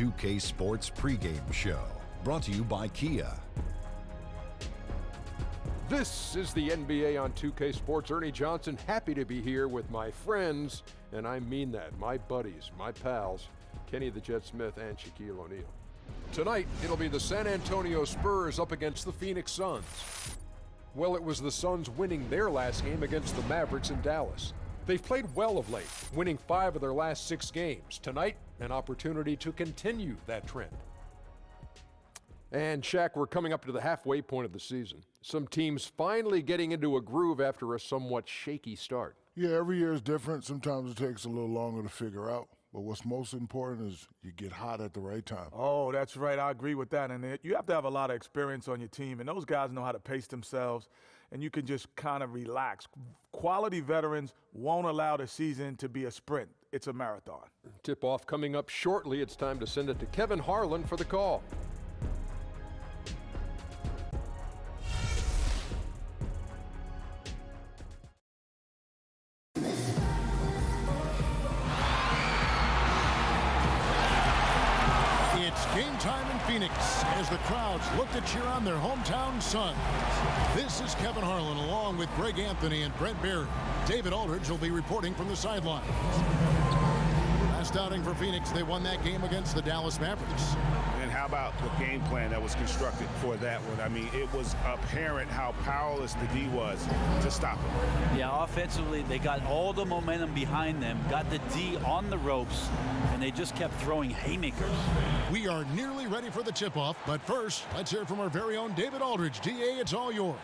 2K Sports pregame show, brought to you by Kia. This is the NBA on 2K Sports. Ernie Johnson, happy to be here with my friends, and I mean that, my buddies, my pals, Kenny the Jet Smith and Shaquille O'Neal. Tonight, it'll be the San Antonio Spurs up against the Pheonix Suns. Well, it was the Suns winning their last game against the Mavericks in Dallas. They've played well of late, winning 5 of their last 6 games. Tonight, an opportunity to continue that trend. And Shaq, we're coming up to the halfway point of the season. Some teams finally getting into a groove after a somewhat shaky start. Yeah, every year is different. Sometimes it takes a little longer to figure out. But what's most important is you get hot at the right time. Oh, that's right. I agree with that. And you have to have a lot of experience on your team. And those guys know how to pace themselves. And you can just kind of relax. Quality veterans won't allow the season to be a sprint. It's a marathon. Tip-off coming up shortly. It's time to send it to Kevin Harlan for the call. It's game time in Phoenix as the crowds look to cheer on their hometown Suns. This is Kevin Harlan along with Greg Anthony and Brent Barry. David Aldridge will be reporting from the sidelines. Last outing for Phoenix, they won that game against the Dallas Mavericks. And how about the game plan that was constructed for that one? I mean, it was apparent how powerless the D was to stop him. Yeah, offensively, they got all the momentum behind them, got the D on the ropes, and they just kept throwing haymakers. We are nearly ready for the tip-off, but first, let's hear from our very own David Aldridge. DA, it's all yours.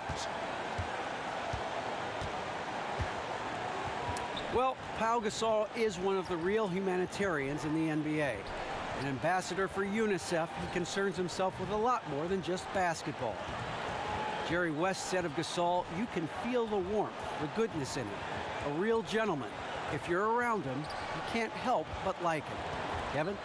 Well, Pau Gasol is one of the real humanitarians in the NBA. An ambassador for UNICEF, he concerns himself with a lot more than just basketball. Jerry West said of Gasol, you can feel the warmth, the goodness in him. A real gentleman. If you're around him, you can't help but like him. Kevin?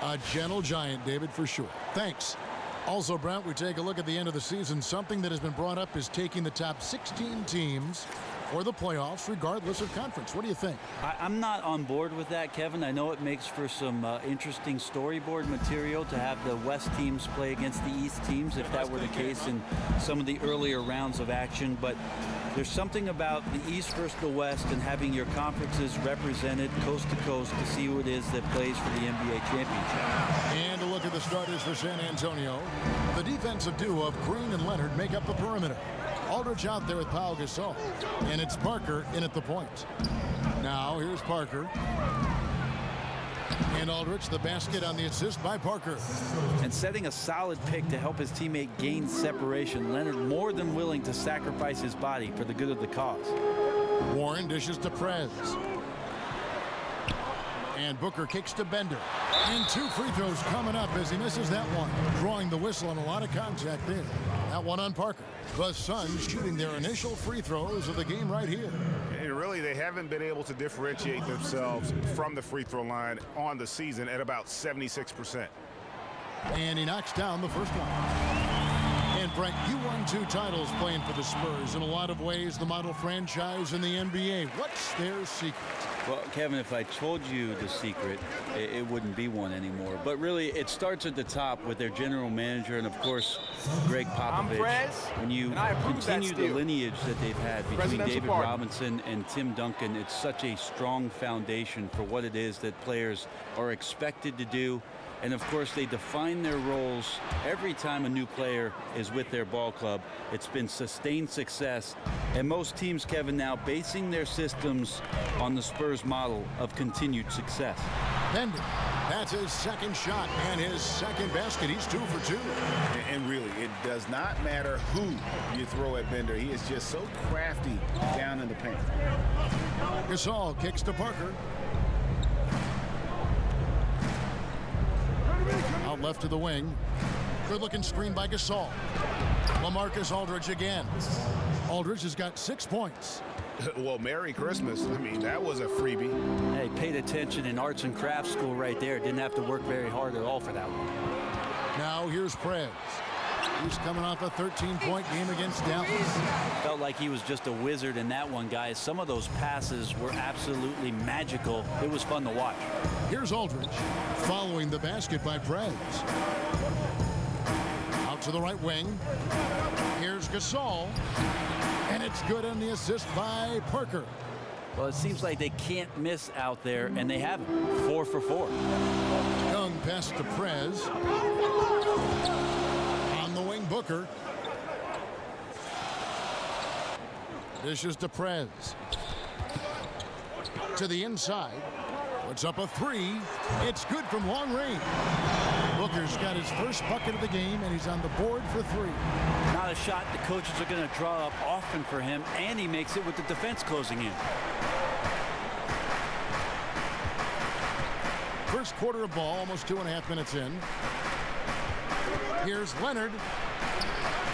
A gentle giant, David, for sure. Thanks. Also, Brent, we take a look at the end of the season. Something that has been brought up is taking the top 16 teams for the playoffs, regardless of conference. What do you think? I'm not on board with that, Kevin. I know it makes for some interesting storyboard material to have the West teams play against the East teams, if that were the case in some of the earlier rounds of action. But there's something about the East versus the West and having your conferences represented coast to coast to see who it is that plays for the NBA championship. And a look at the starters for San Antonio. The defensive duo of Green and Leonard make up the perimeter. Aldridge out there with Pau Gasol. And it's Parker in at the point. Now here's Parker. And Aldridge, the basket on the assist by Parker. And setting a solid pick to help his teammate gain separation. Leonard more than willing to sacrifice his body for the good of the cause. Warren dishes to Prez. And Booker kicks to Bender. And 2 free throws coming up as he misses that one. Drawing the whistle and a lot of contact there. That one on Parker. The Suns shooting their initial free throws of the game right here. And really, they haven't been able to differentiate themselves from the free throw line on the season at about 76%. And he knocks down the first one. And Brent, you won 2 titles playing for the Spurs. In a lot of ways, the model franchise in the NBA. What's their secret? Well, Kevin, if I told you the secret, it wouldn't be one anymore. But really, it starts at the top with their general manager and, of course, Greg Popovich. When you continue the lineage that they've had between David Robinson and Tim Duncan, it's such a strong foundation for what it is that players are expected to do. And, of course, they define their roles every time a new player is with their ball club. It's been sustained success. And most teams, Kevin, now basing their systems on the Spurs model of continued success. Bender, that's his second shot and his second basket. He's 2 for 2. And really, it does not matter who you throw at Bender. He is just so crafty down in the paint. Gasol kicks to Parker. Out left to the wing. Good-looking screen by Gasol. Lamarcus Aldridge again. Aldridge has got 6 points. Well, Merry Christmas. I mean, that was a freebie. Hey, paid attention in arts and crafts school right there. Didn't have to work very hard at all for that one. Now here's Prez. He's coming off a 13-point game against Dallas. Felt like he was just a wizard in that one, guys. Some of those passes were absolutely magical. It was fun to watch. Here's Aldridge, following the basket by Prez. Out to the right wing. Here's Gasol. And it's good on the assist by Parker. Well, it seems like they can't miss out there, and they have 4 for 4. Young passes to Prez. On the wing, Booker. Dishes to Prez. To the inside. Puts up a 3. It's good from long range. Booker's got his first bucket of the game, and he's on the board for 3. Not a shot the coaches are going to draw up often for him, and he makes it with the defense closing in. First quarter of ball, almost 2.5 minutes in. Here's Leonard.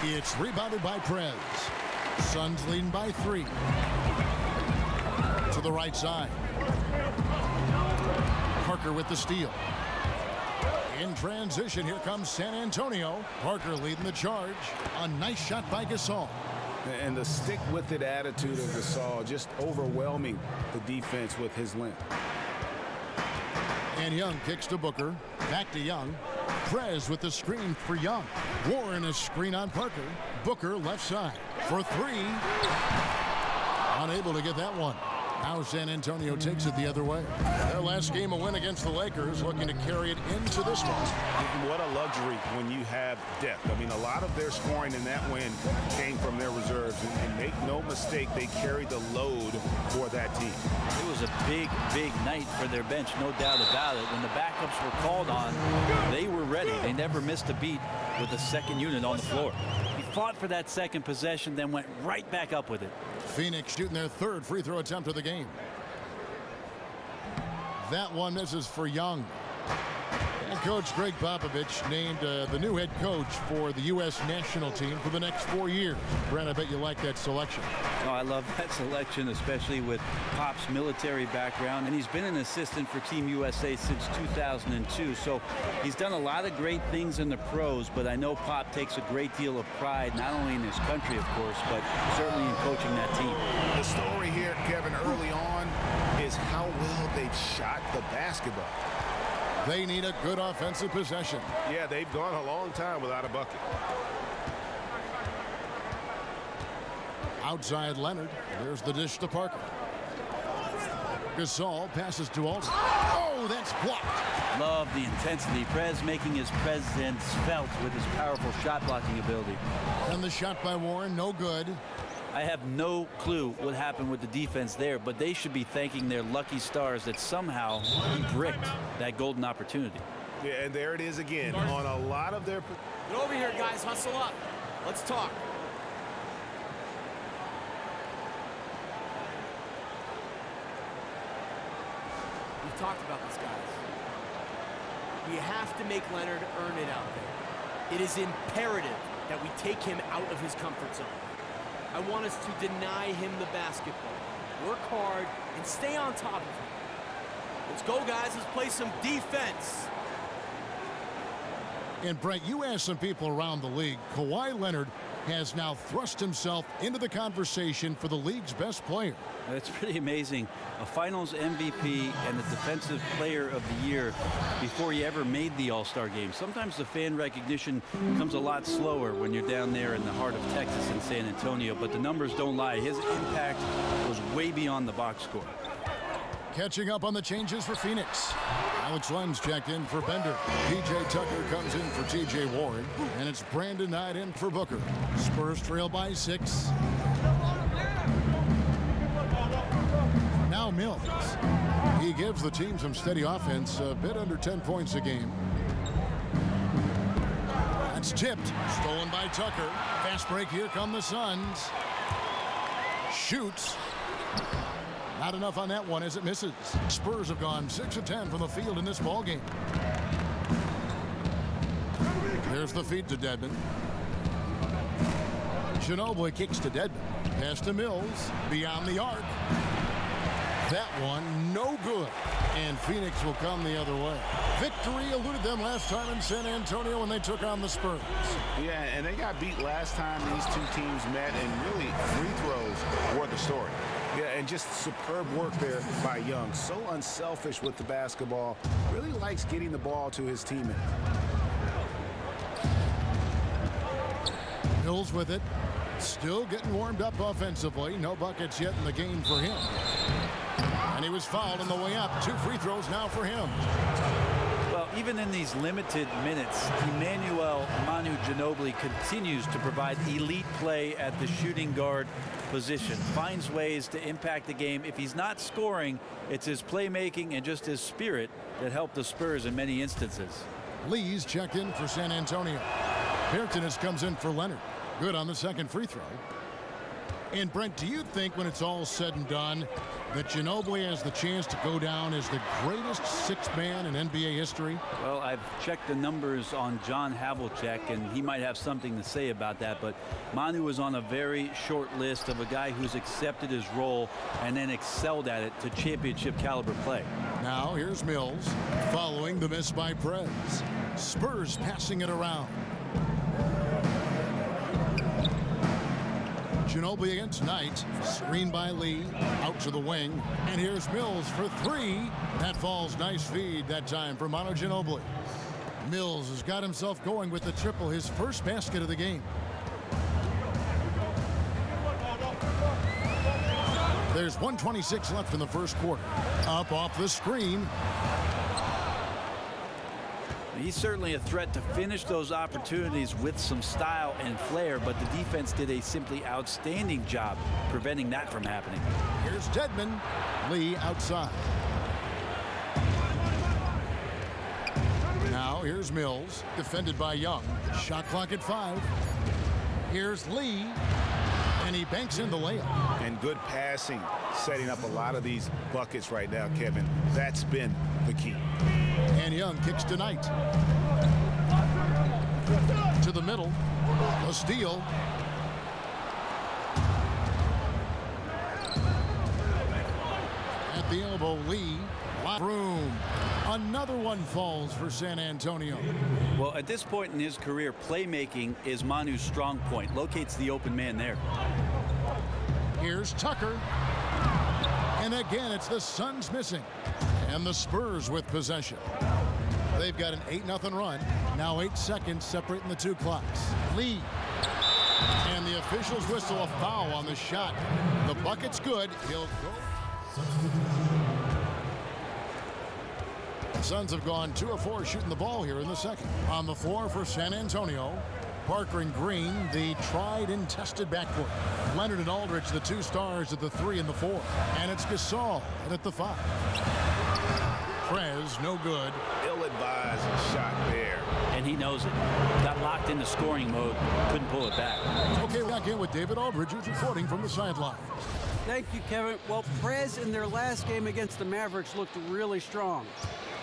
It's rebounded by Prez. Suns leading by 3. To the right side. Parker with the steal. In transition, here comes San Antonio. Parker leading the charge. A nice shot by Gasol. And the stick-with-it attitude of Gasol, just overwhelming the defense with his length. And Young kicks to Booker. Back to Young. Prez with the screen for Young. Warren a screen on Parker. Booker left side for 3. Unable to get that one. Now San Antonio takes it the other way. Their last game, a win against the Lakers, looking to carry it into this one. What a luxury when you have depth. I mean, a lot of their scoring in that win came from their reserves. And make no mistake, they carried the load for that team. It was a big, big night for their bench, no doubt about it. When the backups were called on, they were ready. They never missed a beat with the second unit on the floor. He fought for that second possession, then went right back up with it. Pheonix shooting their third free throw attempt of the game. That one misses for Young. And Coach Greg Popovich named the new head coach for the U.S. national team for the next 4 years. Brent, I bet you like that selection. Oh, I love that selection, especially with Pop's military background. And he's been an assistant for Team USA since 2002. So he's done a lot of great things in the pros, but I know Pop takes a great deal of pride, not only in his country, of course, but certainly in coaching that team. The story here, Kevin, early on is how well they've shot the basketball. They need a good offensive possession. Yeah, they've gone a long time without a bucket. Outside Leonard. There's the dish to Parker. Gasol passes to Aldridge. Oh, that's blocked. Love the intensity. Prez making his presence felt with his powerful shot blocking ability. And the shot by Warren, no good. I have no clue what happened with the defense there, but they should be thanking their lucky stars that somehow he bricked that golden opportunity. Yeah, and there it is again on a lot of their... Get over here, guys. Hustle up. Let's talk. We've talked about this, guys. We have to make Leonard earn it out there. It is imperative that we take him out of his comfort zone. I want us to deny him the basketball. Work hard and stay on top of him. Let's go, guys. Let's play some defense. And Brent, you asked some people around the league. Kawhi Leonard has now thrust himself into the conversation for the league's best player. That's pretty amazing. A Finals MVP and the Defensive Player of the Year before he ever made the All-Star game. Sometimes the fan recognition comes a lot slower when you're down there in the heart of Texas in San Antonio, but the numbers don't lie. His impact was way beyond the box score. Catching up on the changes for Pheonix. Alex Lenz checked in for Bender. P.J. Tucker comes in for T.J. Warren. And it's Brandon Knight in for Booker. Spurs trail by 6. Now Mills. He gives the team some steady offense, a bit under 10 points a game. That's tipped. Stolen by Tucker. Fast break. Here come the Suns. Shoots. Not enough on that one as it misses. Spurs have gone 6 of 10 from the field in this ballgame. There's the feed to Dedmon. Ginobili kicks to Dedmon. Pass to Mills. Beyond the arc. That one no good. And Pheonix will come the other way. Victory eluded them last time in San Antonio when they took on the Spurs. Yeah, and they got beat last time these two teams met, and really free throws were the story. Yeah, and just superb work there by Young. So unselfish with the basketball. Really likes getting the ball to his teammate. Mills with it. Still getting warmed up offensively. No buckets yet in the game for him. And he was fouled on the way up. 2 free throws now for him. Well, even in these limited minutes, Emmanuel Manu Ginobili continues to provide elite play at the shooting guard position. Finds ways to impact the game. If he's not scoring, it's his playmaking and just his spirit that helped the Spurs in many instances. Lee's checked in for San Antonio. Pheonix comes in for Leonard. Good on the second free throw. And Brent, do you think when it's all said and done that Ginobili has the chance to go down as the greatest sixth man in NBA history? Well, I've checked the numbers on John Havlicek, and he might have something to say about that, but Manu is on a very short list of a guy who's accepted his role and then excelled at it to championship caliber play. Now here's Mills following the miss by Prez. Spurs passing it around. Ginobili against Knight. Screen by Lee. Out to the wing. And here's Mills for 3. That falls. Nice feed that time for Manu Ginobili. Mills has got himself going with the triple. His first basket of the game. There's 1:26 left in the first quarter. Up off the screen. He's certainly a threat to finish those opportunities with some style and flair, but the defense did a simply outstanding job preventing that from happening. Here's Dedmon. Lee outside. Now here's Mills, defended by Young. Shot clock at 5. Here's Lee, and he banks in the layup. And good passing, setting up a lot of these buckets right now, Kevin. That's been the key. And Young kicks to Knight. To the middle. A steal. At the elbow, Lee. Room. Another one falls for San Antonio. Well, at this point in his career, playmaking is Manu's strong point. Locates the open man there. Here's Tucker. And again, it's the Suns missing. And the Spurs with possession. They've got an 8-0 run. Now 8 seconds separating the 2 clocks. Lee. And the officials whistle a foul on the shot. The bucket's good. He'll go. The Suns have gone 2 of 4 shooting the ball here in the second. On the floor for San Antonio, Parker and Green, the tried and tested backcourt. Leonard and Aldridge, the 2 stars at the 3 and the 4. And it's Gasol at the 5. Prez, no good. Ill-advised shot there. And he knows it. Got locked into scoring mode. Couldn't pull it back. Okay, back in with David Aldridge, who's reporting from the sideline. Thank you, Kevin. Well, Prez in their last game against the Mavericks looked really strong.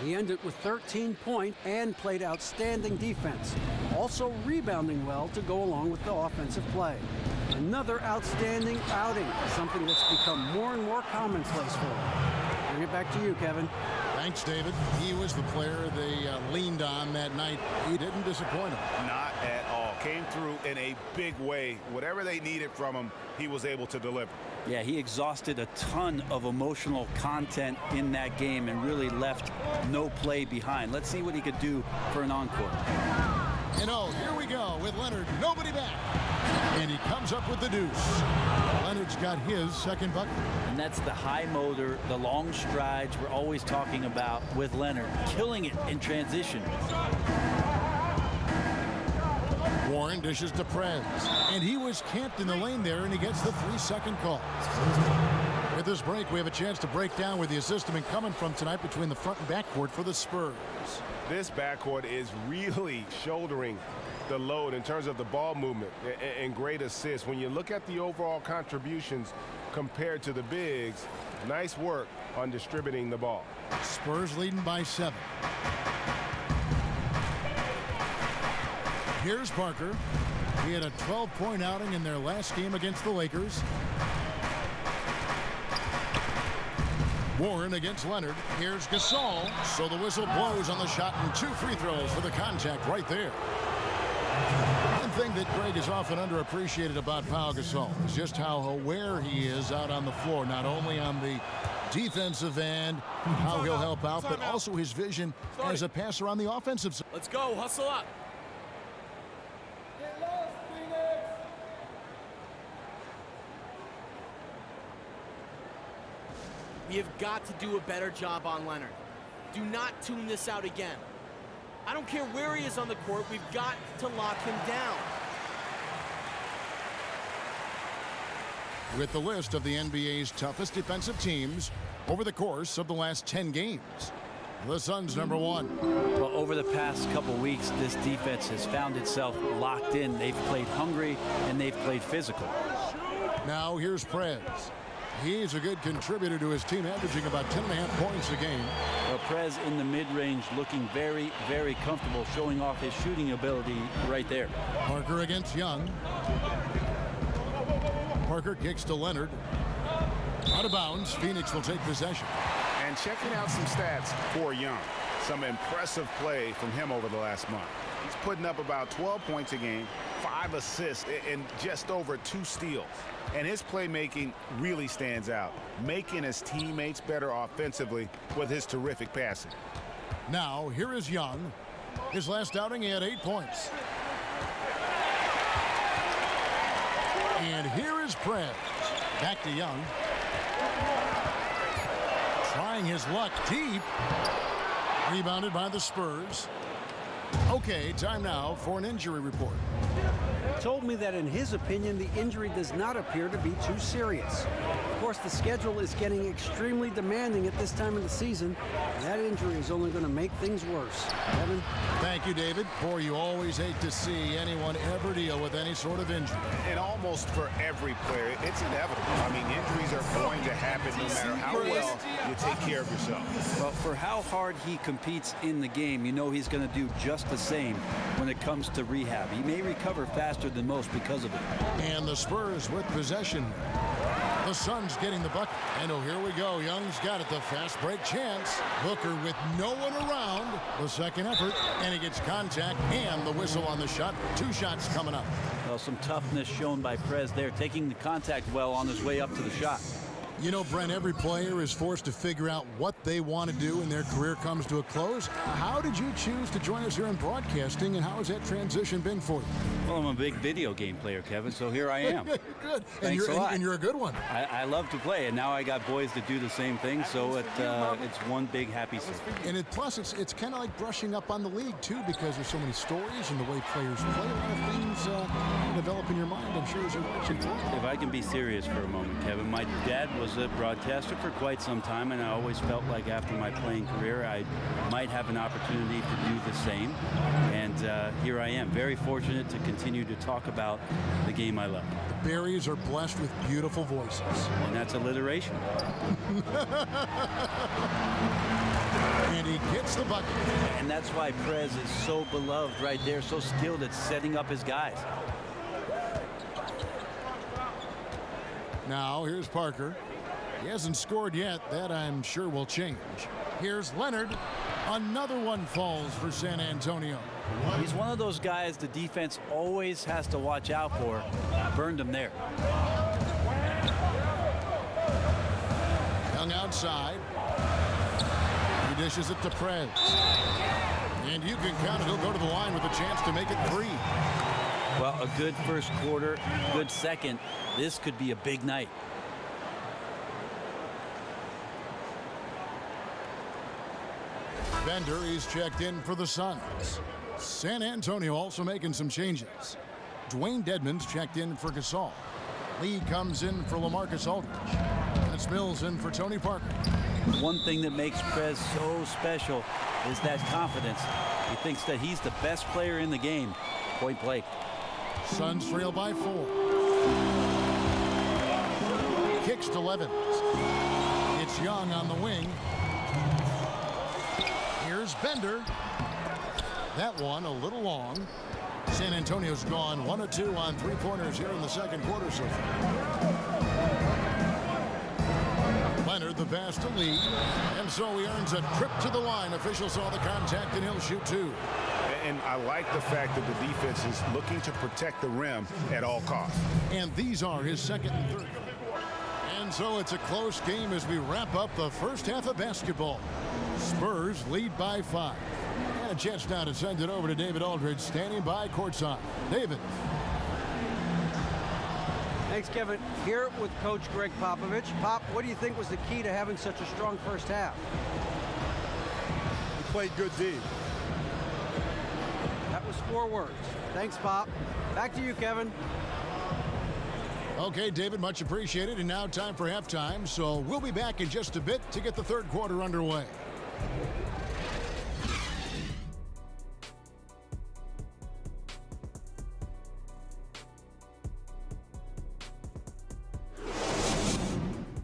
He ended with 13 points and played outstanding defense. Also rebounding well to go along with the offensive play. Another outstanding outing, something that's become more and more commonplace for him. Bring it back to you, Kevin. Thanks, David. He was the player they leaned on that night. He didn't disappoint them. Not at all. Came through in a big way. Whatever they needed from him, he was able to deliver. Yeah, he exhausted a ton of emotional content in that game and really left no play behind. Let's see what he could do for an encore. And oh, here we go with Leonard. Nobody back. And he comes up with the deuce. Leonard's got his second bucket. And that's the high motor, the long strides we're always talking about with Leonard. Killing it in transition. Warren dishes to Prez. And he was camped in the lane there, and he gets the 3-second call. With this break, we have a chance to break down where the assist has been coming from tonight between the front and backcourt for the Spurs. This backcourt is really shouldering the load in terms of the ball movement and great assists. When you look at the overall contributions compared to the bigs, nice work on distributing the ball. Spurs leading by 7. Here's Parker. He had a 12-point outing in their last game against the Lakers. Warren against Leonard. Here's Gasol. So the whistle blows on the shot and 2 free throws for the contact right there. One thing that Greg is often underappreciated about Pau Gasol is just how aware he is out on the floor, not only on the defensive end, how he'll help out, but also his vision as a passer on the offensive side. Let's go, hustle up. We have got to do a better job on Leonard. Do not tune this out again. I don't care where he is on the court, we've got to lock him down. With the list of the NBA's toughest defensive teams over the course of the last 10 games, the Suns #1. Well, over the past couple weeks, this defense has found itself locked in. They've played hungry and they've played physical. Now here's Prez. He's a good contributor to his team, averaging about 10.5 points a game. Well, Prez in the mid-range looking very, very comfortable, showing off his shooting ability right there. Parker against Young. Parker kicks to Leonard. Out of bounds. Pheonix will take possession. And checking out some stats for Young. Some impressive play from him over the last month. He's putting up about 12 points a game, 5 assists, and just over 2 steals. And his playmaking really stands out, making his teammates better offensively with his terrific passing. Now, here is Young. His last outing, he had 8 points. And here is Prez. Back to Young. Trying his luck deep. Rebounded by the Spurs. Okay, time now for an injury report. Told me that in his opinion, the injury does not appear to be too serious. Of course, the schedule is getting extremely demanding at this time of the season. And that injury is only going to make things worse. Kevin? Thank you, David. Boy, you always hate to see anyone ever deal with any sort of injury. And almost for every player, it's inevitable. I mean, injuries are going to happen no matter how well you take care of yourself. Well, for how hard he competes in the game, you know he's going to do just the same when it comes to rehab. He may recover faster than most because of it. And the Spurs with possession. The Suns getting the bucket. And oh, here we go. Young's got it. The fast break chance. Booker with no one around. The second effort. And he gets contact and the whistle on the shot. 2 shots coming up. Well, some toughness shown by Prez there, taking the contact well on his way up to the shot. You know, Brent, every player is forced to figure out what they want to do when their career comes to a close. How did you choose to join us here in broadcasting, and how has that transition been for you? Well, I'm a big video game player, Kevin, so here I am. Good. Thanks a lot. And you're a good one. I love to play, and now I got boys that do the same thing, so it's one big happy scene. And plus, it's kind of like brushing up on the league, too, because there's so many stories and the way players play. A lot of things develop in your mind, I'm sure, as you're watching. If I can be serious for a moment, Kevin, my dad was a broadcaster for quite some time, and I always felt like after my playing career I might have an opportunity to do the same. And here I am, very fortunate to continue to talk about the game I love. The Berries are blessed with beautiful voices. And that's alliteration. And he gets the bucket. And that's why Prez is so beloved right there, so skilled at setting up his guys. Now, here's Parker. He hasn't scored yet. That, I'm sure, will change. Here's Leonard. Another one falls for San Antonio. He's one of those guys the defense always has to watch out for. Burned him there. Young outside. He dishes it to Prez. And you can count it. He'll go to the line with a chance to make it 3. Well, a good first quarter, good second. This could be a big night. Bender, he's checked in for the Suns. San Antonio also making some changes. Dwayne Dedmon's checked in for Gasol. Lee comes in for Lamarcus Aldridge. That's Mills in for Tony Parker. One thing that makes Prez so special is that confidence. He thinks that he's the best player in the game. Point blank. Suns trail by 4. Kicks to Levins. It's Young on the wing. Here's Bender. That one a little long. San Antonio's gone 1 of 2 on 3-pointers here in the second quarter so far. Leonard the pass to Lee. And so he earns a trip to the line. Officials saw the contact and he'll shoot 2. And I like the fact that the defense is looking to protect the rim at all costs. And these are his second and third. And so it's a close game as we wrap up the first half of basketball. Spurs lead by 5. And a chance now to send it over to David Aldridge, standing by courtside. David. Thanks, Kevin. Here with Coach Greg Popovich. Pop, what do you think was the key to having such a strong first half? We played good D. That was 4 words. Thanks, Pop. Back to you, Kevin. Okay, David, much appreciated. And now time for halftime. So we'll be back in just a bit to get the third quarter underway.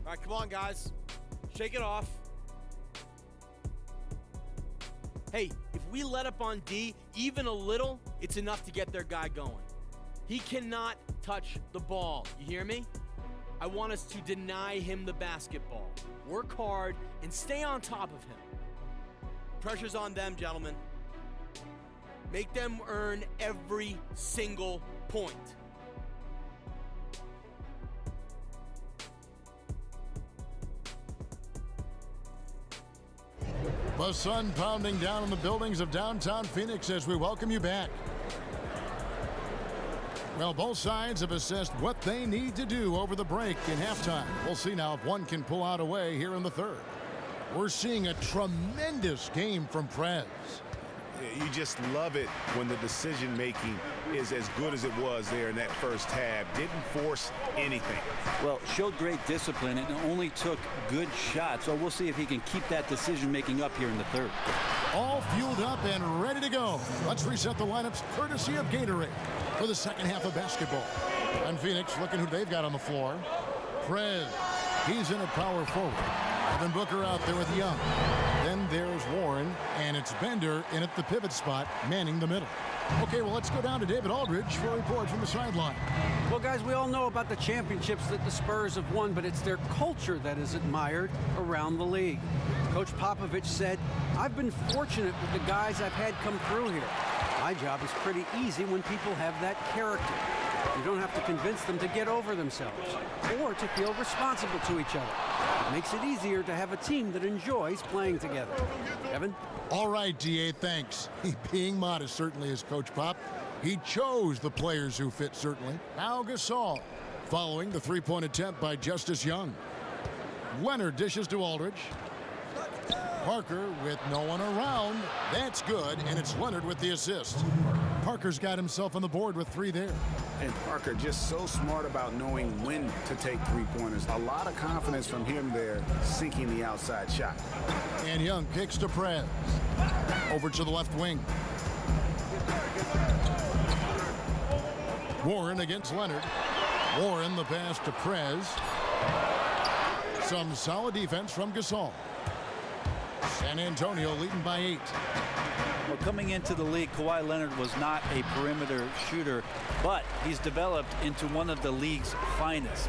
All right, come on, guys. Shake it off. Hey, if we let up on D even a little, it's enough to get their guy going. He cannot touch the ball. You hear me? I want us to deny him the basketball. Work hard and stay on top of him. Pressure's on them, gentlemen. Make them earn every single point. The sun pounding down on the buildings of downtown Phoenix as we welcome you back. Well, both sides have assessed what they need to do over the break in halftime. We'll see now if one can pull out a way here in the third. We're seeing a tremendous game from Prez. You just love it when the decision-making is as good as it was there in that first half. Didn't force anything. Well, showed great discipline and only took good shots. So we'll see if he can keep that decision-making up here in the third. All fueled up and ready to go. Let's reset the lineups courtesy of Gatorade for the second half of basketball. And Phoenix looking who they've got on the floor. Prez, he's in at power forward. Devin Booker out there with Young. Then there's Warren, and it's Bender in at the pivot spot, manning the middle. Okay, well, let's go down to David Aldridge for a report from the sideline. Well, guys, we all know about the championships that the Spurs have won, but it's their culture that is admired around the league. Coach Popovich said, "I've been fortunate with the guys I've had come through here. My job is pretty easy when people have that character. You don't have to convince them to get over themselves or to feel responsible to each other. It makes it easier to have a team that enjoys playing together." Kevin? All right, DA, thanks. Being modest certainly is Coach Pop. He chose the players who fit, certainly. Now Gasol, following the three-point attempt by Justice Young. Leonard dishes to Aldridge. Parker with no one around. That's good, and it's Leonard with the assist. Parker's got himself on the board with 3 there. And Parker just so smart about knowing when to take three-pointers. A lot of confidence from him there, sinking the outside shot. And Young kicks to Prez. Over to the left wing. Warren against Leonard. Warren the pass to Prez. Some solid defense from Gasol. San Antonio leading by 8. Well, coming into the league, Kawhi Leonard was not a perimeter shooter, but he's developed into one of the league's finest.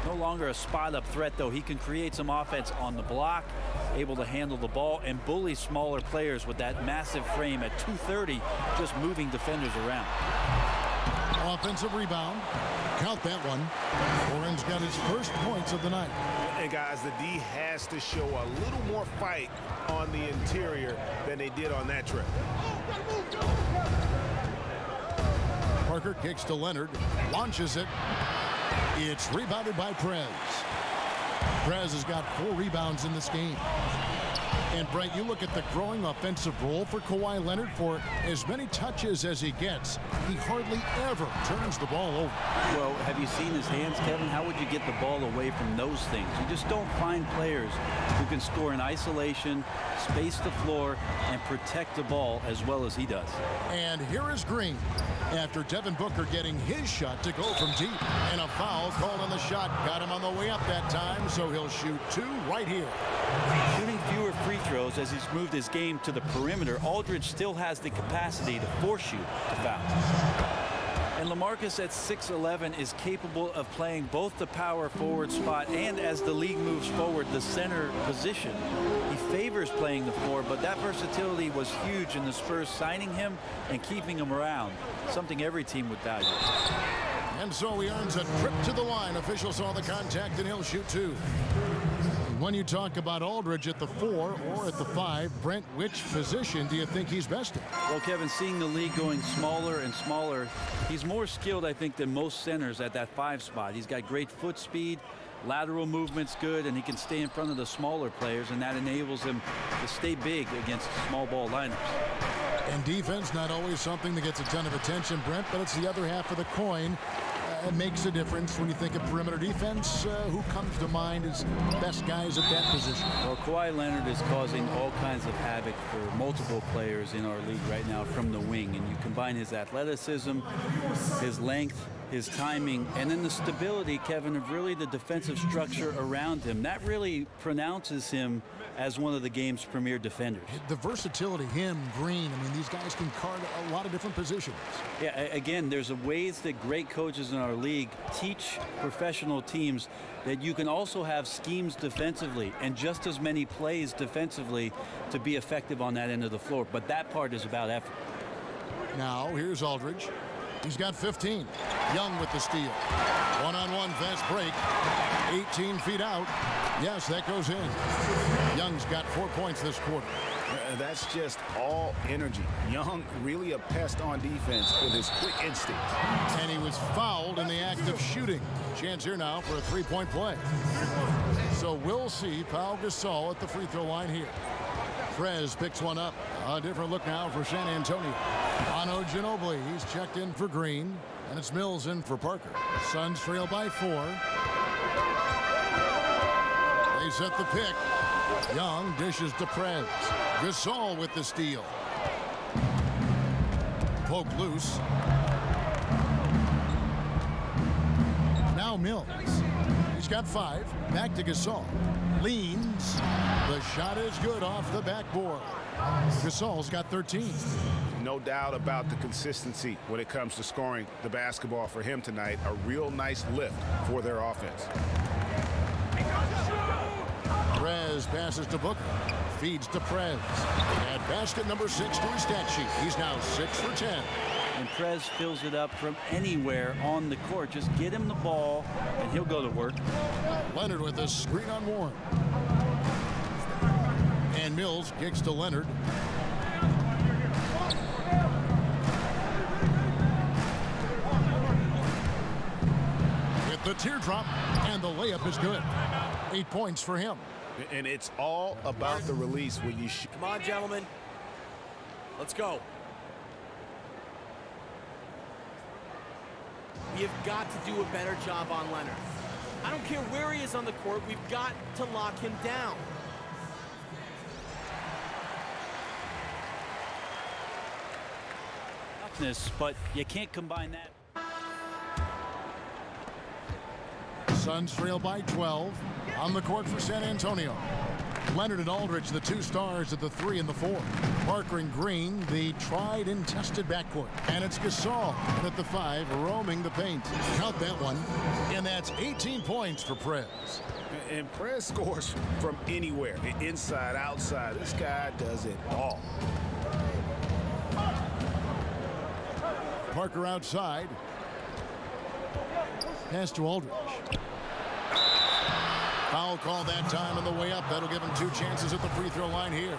No longer a spot-up threat, though. He can create some offense on the block, able to handle the ball, and bully smaller players with that massive frame at 230, just moving defenders around. Offensive rebound. Count that one. Warren's got his first points of the night. And guys, the D has to show a little more fight on the interior than they did on that trip. Parker kicks to Leonard, launches it. It's rebounded by Prez. Prez has got 4 rebounds in this game. And Brent, you look at the growing offensive role for Kawhi Leonard. For as many touches as he gets, he hardly ever turns the ball over. Well, have you seen his hands, Kevin? How would you get the ball away from those things? You just don't find players who can score in isolation, space the floor, and protect the ball as well as he does. And here is Green after Devin Booker getting his shot to go from deep. And a foul called on the shot. Got him on the way up that time, so he'll shoot 2 right here. Shooting fewer free throws as he's moved his game to the perimeter, Aldridge still has the capacity to force you to foul. And Lamarcus at 6'11" is capable of playing both the power forward spot and, as the league moves forward, the center position. He favors playing the 4, but that versatility was huge in the Spurs signing him and keeping him around, something every team would value. And so he earns a trip to the line. Officials saw the contact, and he'll shoot 2. When you talk about Aldridge at the 4 or at the 5, Brent, which position do you think he's best in? Well, Kevin, seeing the league going smaller and smaller, he's more skilled, I think, than most centers at that 5 spot. He's got great foot speed, lateral movement's good, and he can stay in front of the smaller players, and that enables him to stay big against small ball lineups. And defense, not always something that gets a ton of attention, Brent, but it's the other half of the coin. It makes a difference when you think of perimeter defense. Who comes to mind as best guys at that position? Well, Kawhi Leonard is causing all kinds of havoc for multiple players in our league right now from the wing. And you combine his athleticism, his length, his timing, and then the stability, Kevin, of really the defensive structure around him. That really pronounces him as one of the game's premier defenders. The versatility, him, Green, I mean, these guys can guard a lot of different positions. Yeah, again, there's ways that great coaches in our league teach professional teams that you can also have schemes defensively and just as many plays defensively to be effective on that end of the floor. But that part is about effort. Now, here's Aldridge. He's got 15. Young with the steal. One-on-one fast break. 18 feet out. Yes, that goes in. Young's got 4 points this quarter. That's just all energy. Young really a pest on defense with his quick instinct. And he was fouled in the act of shooting. Chance here now for a 3-point play. So we'll see Pau Gasol at the free throw line here. Prez picks one up. A different look now for San Antonio. Ano Ginobili, he's checked in for Green. And it's Mills in for Parker. Suns trail by 4. They set the pick. Young dishes to Prez. Gasol with the steal. Poke loose. Now Mills. He's got 5. Back to Gasol. Leans. The shot is good off the backboard. Gasol's got 13. No doubt about the consistency when it comes to scoring the basketball for him tonight. A real nice lift for their offense. Prez passes to Booker. Feeds to Prez. And basket number 6 to his stat sheet. He's now 6 for 10. And Prez fills it up from anywhere on the court. Just get him the ball, and he'll go to work. Leonard with a screen on Warren. And Mills kicks to Leonard. With the teardrop, and the layup is good. 8 points for him. And it's all about the release when you shoot. Come on, gentlemen. Let's go. We have got to do a better job on Leonard. I don't care where he is on the court. We've got to lock him down. But you can't combine that. Suns trail by 12. On the court for San Antonio. Leonard and Aldridge, the 2 stars at the 3 and the 4. Parker and Green, the tried and tested backcourt. And it's Gasol at the 5, roaming the paint. Count that one. And that's 18 points for Prez. And Prez scores from anywhere. Inside, outside. This guy does it all. Parker outside. Pass to Aldridge. Foul call that time on the way up. That'll give him 2 chances at the free throw line here.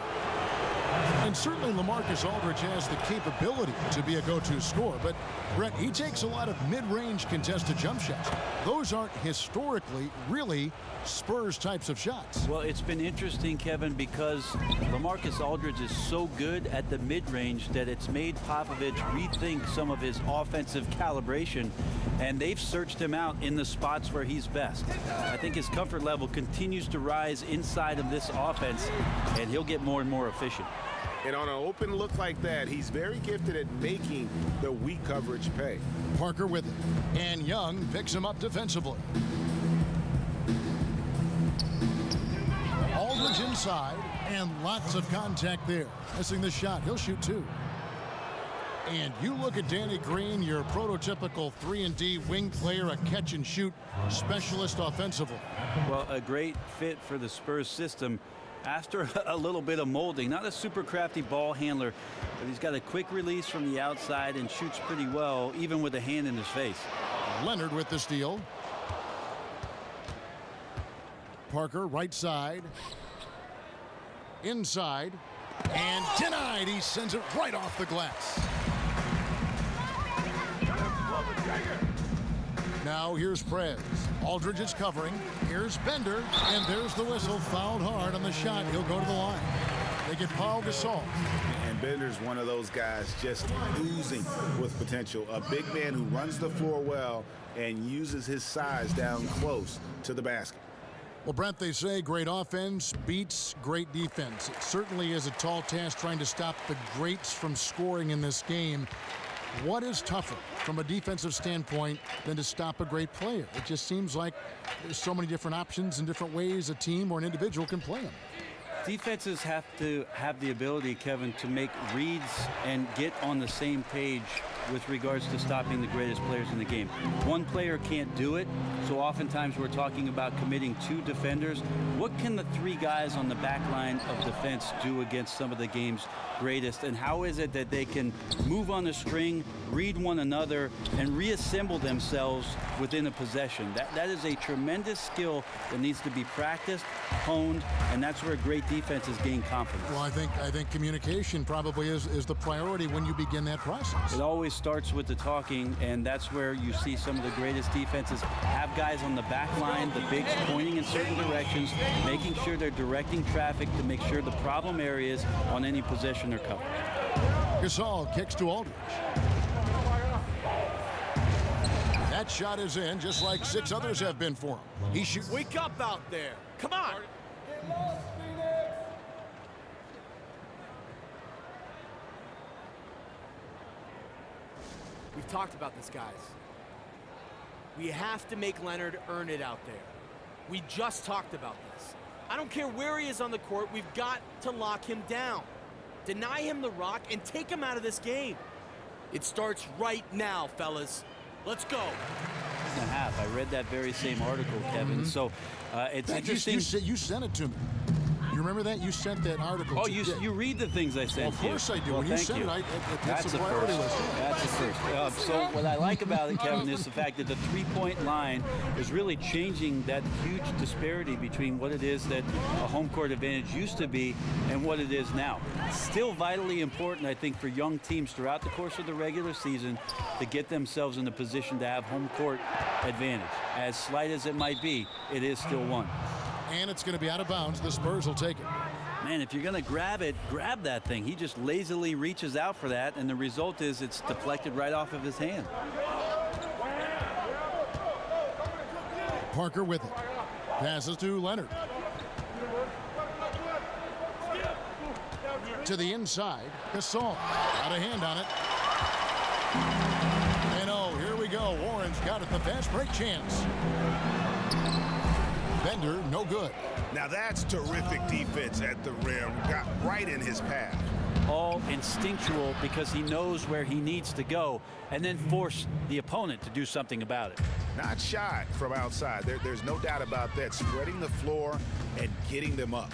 And certainly Lamarcus Aldridge has the capability to be a go-to scorer, but Brett, he takes a lot of mid-range contested jump shots. Those aren't historically really Spurs types of shots. Well, it's been interesting, Kevin, because Lamarcus Aldridge is so good at the mid-range that it's made Popovich rethink some of his offensive calibration, and they've searched him out in the spots where he's best. I think his comfort level continues to rise inside of this offense, and he'll get more and more efficient. And on an open look like that, he's very gifted at making the weak coverage pay. Parker with it. And Young picks him up defensively. Aldridge inside, and lots of contact there. Missing the shot. He'll shoot 2. And you look at Danny Green, your prototypical 3-and-D wing player, a catch-and-shoot specialist offensively. Well, a great fit for the Spurs system after a little bit of molding. Not a super crafty ball handler, but he's got a quick release from the outside and shoots pretty well, even with a hand in his face. Leonard with the steal. Parker, right side. Inside. And denied. He sends it right off the glass. Now here's Prez. Aldridge is covering. Here's Bender. And there's the whistle. Fouled hard on the shot. He'll go to the line. They get Pau Gasol. And Bender's one of those guys just oozing with potential. A big man who runs the floor well and uses his size down close to the basket. Well, Brent, they say great offense beats great defense. It certainly is a tall task trying to stop the greats from scoring in this game. What is tougher from a defensive standpoint than to stop a great player? It just seems like there's so many different options and different ways a team or an individual can play them. Defenses have to have the ability, Kevin, to make reads and get on the same page with regards to stopping the greatest players in the game. One player can't do it, so oftentimes we're talking about committing two defenders. What can the three guys on the back line of defense do against some of the game's greatest, and how is it that they can move on the string, read one another, and reassemble themselves within a possession? That is a tremendous skill that needs to be practiced, honed, and that's where great defenses gain confidence. Well, I think communication probably is the priority when you begin that process. It always starts with the talking, and that's where you see some of the greatest defenses have guys on the back line, the bigs pointing in certain directions, making sure they're directing traffic to make sure the problem areas on any possession are covered. Gasol kicks to Aldridge. That shot is in, just like 6 others have been for him. He shoots. Wake up out there. Come on. We've talked about this, guys. We have to make Leonard earn it out there. We just talked about this. I don't care where he is on the court, we've got to lock him down. Deny him the rock and take him out of this game. It starts right now, fellas. Let's go. And a half. I read that very same article, Kevin. So it's interesting. You sent it to me. You remember that? You sent that article. Oh, you read the things I sent. Well, of course I do. Well, when you sent it, that's a priority list. That's the first. So what I like about it, Kevin, is the fact that the three-point line is really changing that huge disparity between what it is that a home court advantage used to be and what it is now. It's still vitally important, I think, for young teams throughout the course of the regular season to get themselves in a position to have home court advantage. As slight as it might be, it is still one. And it's going to be out of bounds. The Spurs will take it. Man, if you're going to grab it, grab that thing. He just lazily reaches out for that, and the result is it's deflected right off of his hand. Parker with it. Passes to Leonard. To the inside. Gasol. Got a hand on it. And oh, here we go. Warren's got it. The fast break chance. Bender, no good. Now that's terrific defense at the rim. Got right in his path. All instinctual because he knows where he needs to go and then force the opponent to do something about it. Not shy from outside. There's no doubt about that. Spreading the floor and getting them up.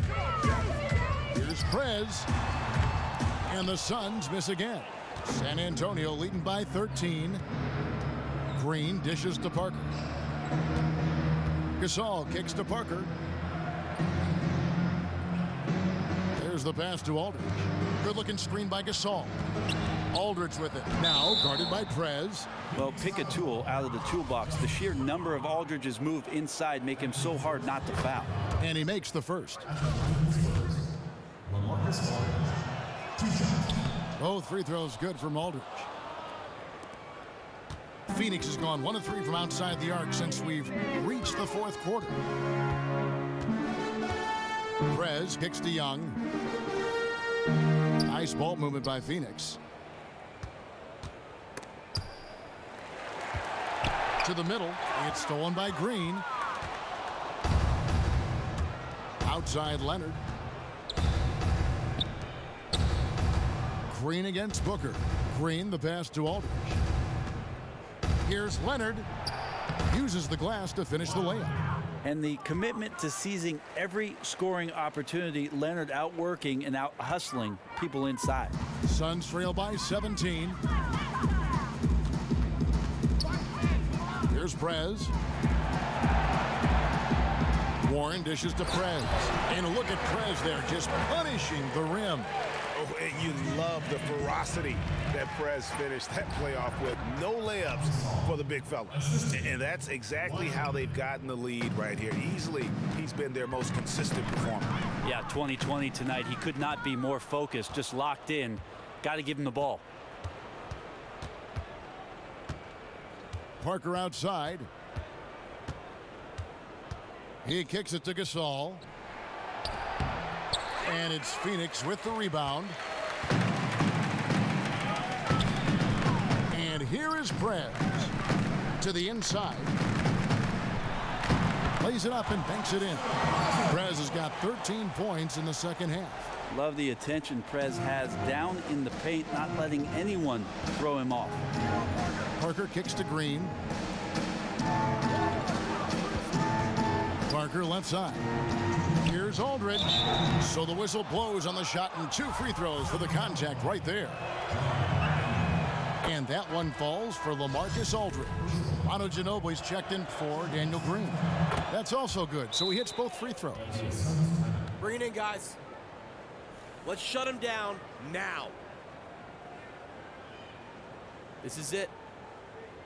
Here's Prez. And the Suns miss again. San Antonio leading by 13. Green dishes to Parker. Gasol kicks to Parker. There's the pass to Aldridge. Good-looking screen by Gasol. Aldridge with it. Now guarded by Prez. Well, pick a tool out of the toolbox. The sheer number of Aldridge's move inside make him so hard not to foul. And he makes the first. Both free throws good from Aldridge. Pheonix has gone 1 of 3 from outside the arc since we've reached the fourth quarter. Prez kicks to Young. Nice ball movement by Pheonix. To the middle. It's stolen by Green. Outside Leonard. Green against Booker. Green, the pass to Aldridge. Here's Leonard. Uses the glass to finish the layup. And the commitment to seizing every scoring opportunity, Leonard outworking and out hustling people inside. Suns trail by 17. Here's Prez. Warren dishes to Prez. And look at Prez there, just punishing the rim. Oh, and you love the ferocity that Prez finished that playoff with. No layups for the big fella. And that's exactly how they've gotten the lead right here. Easily, he's been their most consistent performer. Yeah, 2020 tonight. He could not be more focused, just locked in. Got to give him the ball. Parker outside. He kicks it to Gasol. And it's Pheonix with the rebound. And here is Prez to the inside. Lays it up and banks it in. Prez has got 13 points in the second half. Love the attention Prez has down in the paint, not letting anyone throw him off. Parker kicks to Green. Parker left side. Here's Aldridge. So the whistle blows on the shot and 2 free throws for the contact right there. And that one falls for Lamarcus Aldridge. Manu Ginobili's checked in for Daniel Green. That's also good. So he hits both free throws. Bring it in, guys. Let's shut him down now. This is it.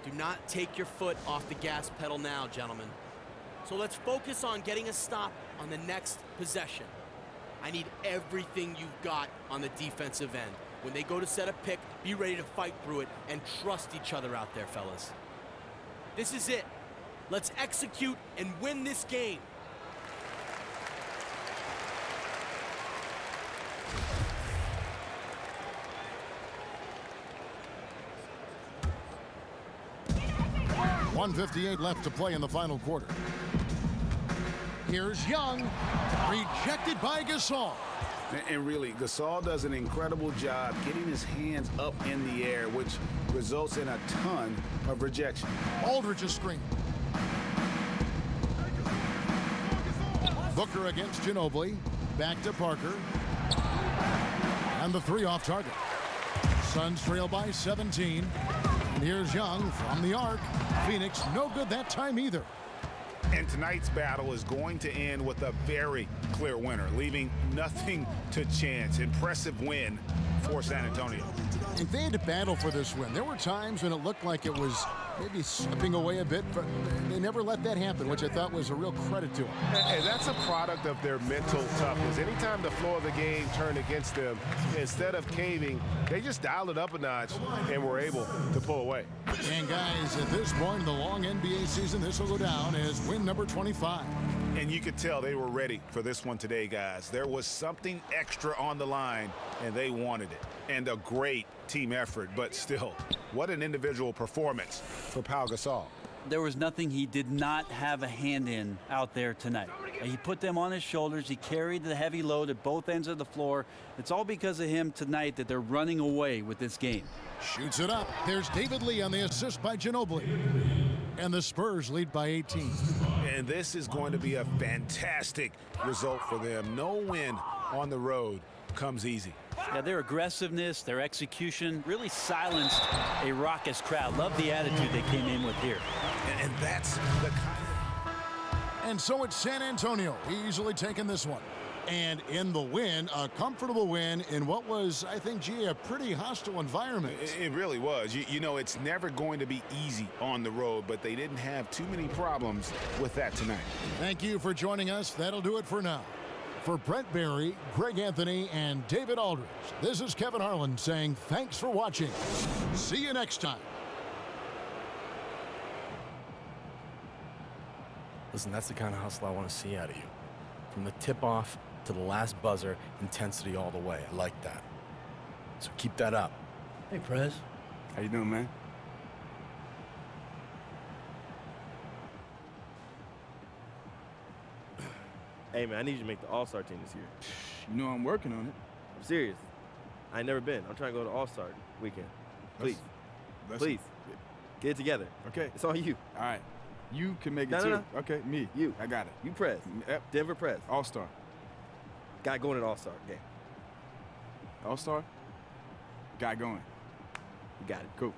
Do not take your foot off the gas pedal now, gentlemen. So let's focus on getting a stop on the next possession. I need everything you've got on the defensive end. When they go to set a pick, be ready to fight through it and trust each other out there, fellas. This is it. Let's execute and win this game. .158 left to play in the final quarter. Here's Young, rejected by Gasol. And really, Gasol does an incredible job getting his hands up in the air, which results in a ton of rejection. Aldridge's screen. Booker against Ginobili. Back to Parker. And the 3 off target. Suns trail by 17. And here's Young from the arc. Pheonix no good that time either. And tonight's battle is going to end with a very clear winner, leaving nothing to chance. Impressive win for San Antonio. And they had to battle for this win. There were times when it looked like it was maybe slipping away a bit, but they never let that happen, which I thought was a real credit to them. And that's a product of their mental toughness. Anytime the floor of the game turned against them, instead of caving, they just dialed it up a notch and were able to pull away. And guys, at this point in the long NBA season, this will go down as win number 25. And you could tell they were ready for this one today, guys. There was something extra on the line, and they wanted it. And a great team effort, but still, what an individual performance for Pau Gasol. There was nothing he did not have a hand in out there tonight. He put them on his shoulders. He carried the heavy load at both ends of the floor. It's all because of him tonight that they're running away with this game. Shoots it up. There's David Lee on the assist by Ginobili. And the Spurs lead by 18. And this is going to be a fantastic result for them. No win on the road comes easy. Yeah, their aggressiveness, their execution really silenced a raucous crowd. Love the attitude they came in with here. And that's the kind of... And so it's San Antonio easily taking this one. And in the win, a comfortable win in what was, I think, gee, a pretty hostile environment. It really was. You know, it's never going to be easy on the road, but they didn't have too many problems with that tonight. Thank you for joining us. That'll do it for now. For Brent Barry, Greg Anthony, and David Aldridge, this is Kevin Harlan saying thanks for watching. See you next time. Listen, that's the kind of hustle I want to see out of you. From the tip-off to the last buzzer, intensity all the way. I like that. So keep that up. Hey, Prez. How you doing, man? Hey, man, I need you to make the All-Star team this year. You know I'm working on it. I'm serious. I ain't never been. I'm trying to go to All-Star weekend. Please. Please. Get it together. Okay. It's on you. All right. You can make it No, too. no. Okay, me. You. I got it. You Prez. Yep. Denver Prez. All-star. Guy going at All-Star game. All-star. Guy going. You got it. Cool.